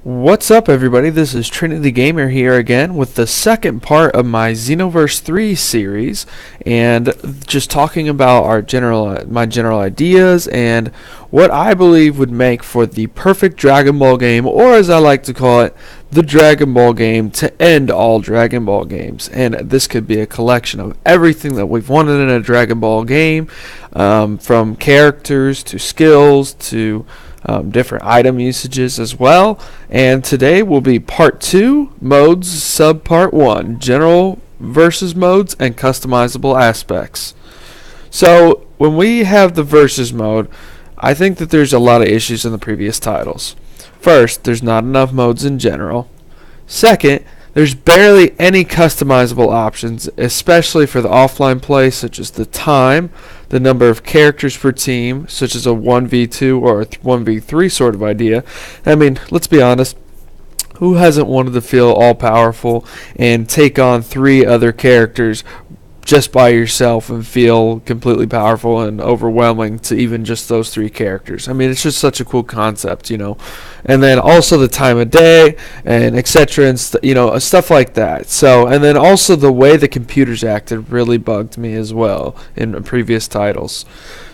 What's up, everybody? This is Trinity Gamer here again with the second part of my Xenoverse 3 series, and just talking about my general ideas and what I believe would make for the perfect Dragon Ball game, or as I like to call it, the Dragon Ball game to end all Dragon Ball games. And this could be a collection of everything that we've wanted in a Dragon Ball game, from characters to skills to different item usages as well. And today will be part 2, modes, sub part 1, general versus modes and customizable aspects. So when we have the versus mode, I think that there's a lot of issues in the previous titles. First, there's not enough modes in general. Second, there's barely any customizable options, especially for the offline play, such as the time, the number of characters per team, such as a 1v2 or a 1v3 sort of idea. I mean, let's be honest, who hasn't wanted to feel all-powerful and take on 3 other characters just by yourself and feel completely powerful and overwhelming to even just those 3 characters? I mean, it's just such a cool concept, And then also the time of day and etc. and stuff like that. So, and then also the way the computers acted really bugged me as well in previous titles.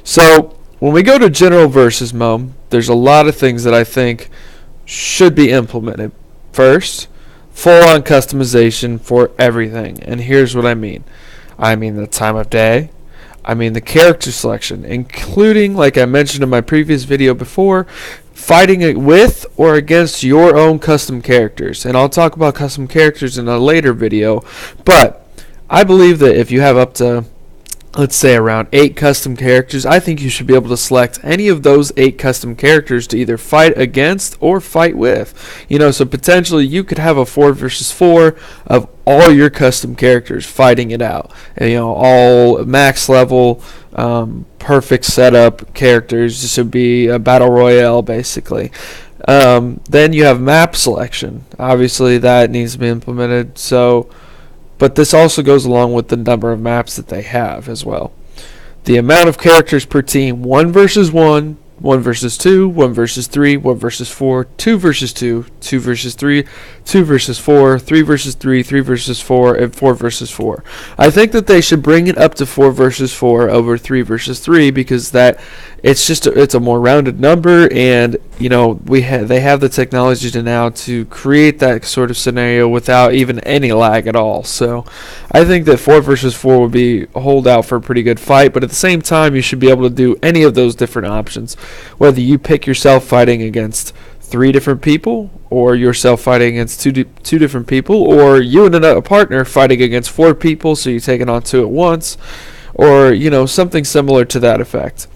So when we go to general versus mode, there's a lot of things that I think should be implemented. First, full-on customization for everything, and here's what I mean. I mean the time of day. I mean the character selection, including, like I mentioned in my previous video before, fighting it with or against your own custom characters. And I'll talk about custom characters in a later video, but I believe that if you have up to, let's say, around 8 custom characters, I think you should be able to select any of those 8 custom characters to either fight against or fight with. So potentially you could have a 4 versus 4 of all your custom characters fighting it out. And, all max level, perfect setup characters. This would be a battle royale, basically. Then you have map selection. Obviously that needs to be implemented. But this also goes along with the number of maps that they have as well. The amount of characters per team: 1 versus 1, 1 versus 2, 1 versus 3, 1 versus 4, 2 versus 2, 2 versus 3, 2 versus 4, 3 versus 3, 3 versus 4, and 4 versus 4. I think that they should bring it up to 4 versus 4 over 3 versus 3, because it's a more rounded number, and they have the technology to create that sort of scenario without even any lag at all. So I think that 4 versus 4 would be a holdout for a pretty good fight, but at the same time you should be able to do any of those different options, whether you pick yourself fighting against 3 different people, or yourself fighting against two different people, or you and a partner fighting against 4 people, so you're taking on 2 at once, or something similar to that effect.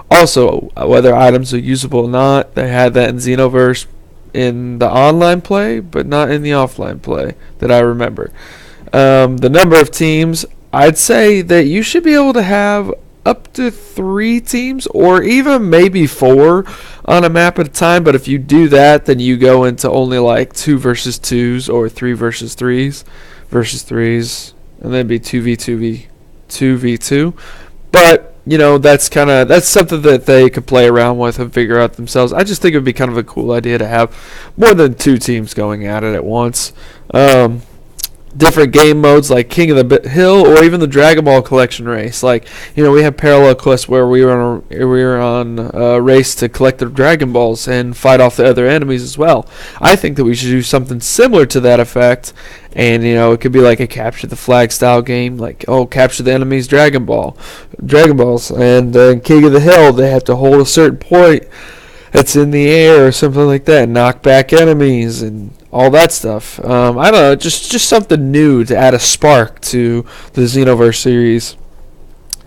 Also, whether items are usable or not, they had that in Xenoverse in the online play, but not in the offline play that I remember. The number of teams, I'd say that you should be able to have up to 3 teams, or even maybe 4 on a map at a time. But if you do that, then you go into only like 2 versus 2s or 3 versus 3s versus 3s, and then it'd be 2v2. But that's something that they could play around with and figure out themselves. I just think it would be kind of a cool idea to have more than 2 teams going at it at once. Different game modes like King of the Hill, or even the Dragon Ball collection race. Like, we have parallel quests where we were on a race to collect the Dragon Balls and fight off the other enemies as well. I think that we should do something similar to that effect, and it could be like a capture the flag style game, like capture the enemy's Dragon Balls, and King of the Hill, they have to hold a certain point that's in the air or something like that, knock back enemies and all that stuff. I don't know, just something new to add a spark to the Xenoverse series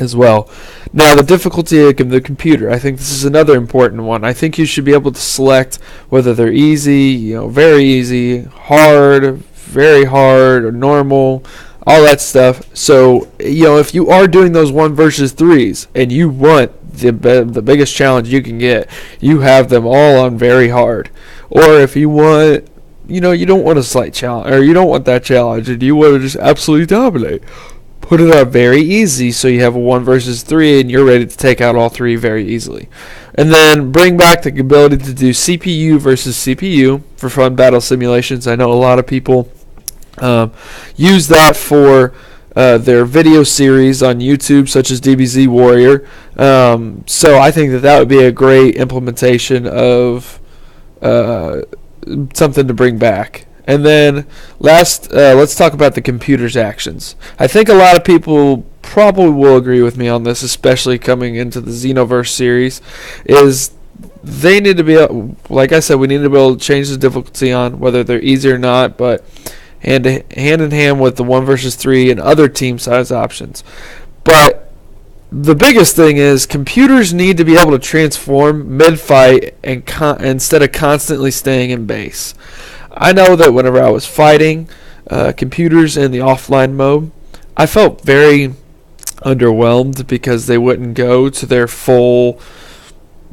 as well. Now, the difficulty of the computer, I think this is another important one. I think you should be able to select whether they're easy, very easy, hard, very hard, or normal, all that stuff. So, if you are doing those 1 versus 3s and you want the biggest challenge you can get, you have them all on very hard. Or if you want, you don't want a slight challenge, or you don't want that challenge, and you want to just absolutely dominate, put it on very easy, so you have a 1 versus 3 and you're ready to take out all 3 very easily. And then bring back the ability to do CPU versus CPU for fun battle simulations. I know a lot of people use that for their video series on YouTube, such as DBZ Warrior. So I think that would be a great implementation of something to bring back. And then last, let's talk about the computer's actions. I think a lot of people probably will agree with me on this, especially coming into the Xenoverse series, is they need to be, like I said, we need to be able to change the difficulty on whether they're easy or not, but hand in hand with the 1 versus 3 and other team size options. But the biggest thing is computers need to be able to transform mid-fight and instead of constantly staying in base. I know that whenever I was fighting computers in the offline mode, I felt very underwhelmed because they wouldn't go to their full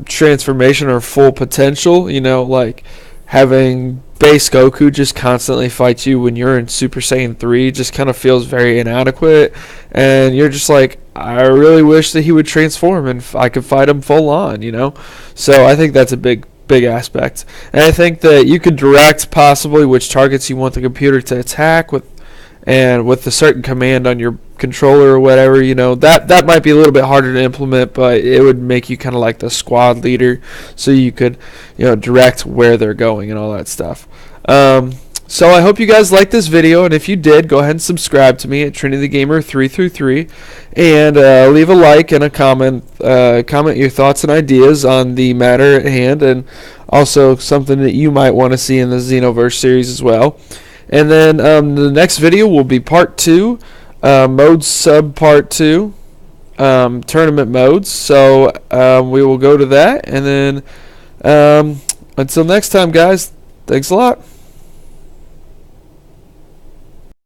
transformation or full potential. You know, like having base Goku just constantly fight you when you're in Super Saiyan 3 just kind of feels very inadequate, and you're just like, I really wish that he would transform and I could fight him full on, you know? So I think that's a big aspect. And I think that you could direct possibly which targets you want the computer to attack with a certain command on your controller or whatever, you know. That might be a little bit harder to implement, but it would make you kind of like the squad leader, so you could, you know, direct where they're going and all that stuff. So I hope you guys liked this video, and if you did, go ahead and subscribe to me at TrinityGamer333, and leave a like and a comment. Comment your thoughts and ideas on the matter at hand, and also something that you might want to see in the Xenoverse series as well. And then the next video will be part 2, mode sub part 2, tournament modes. So we will go to that, and then until next time, guys, thanks a lot.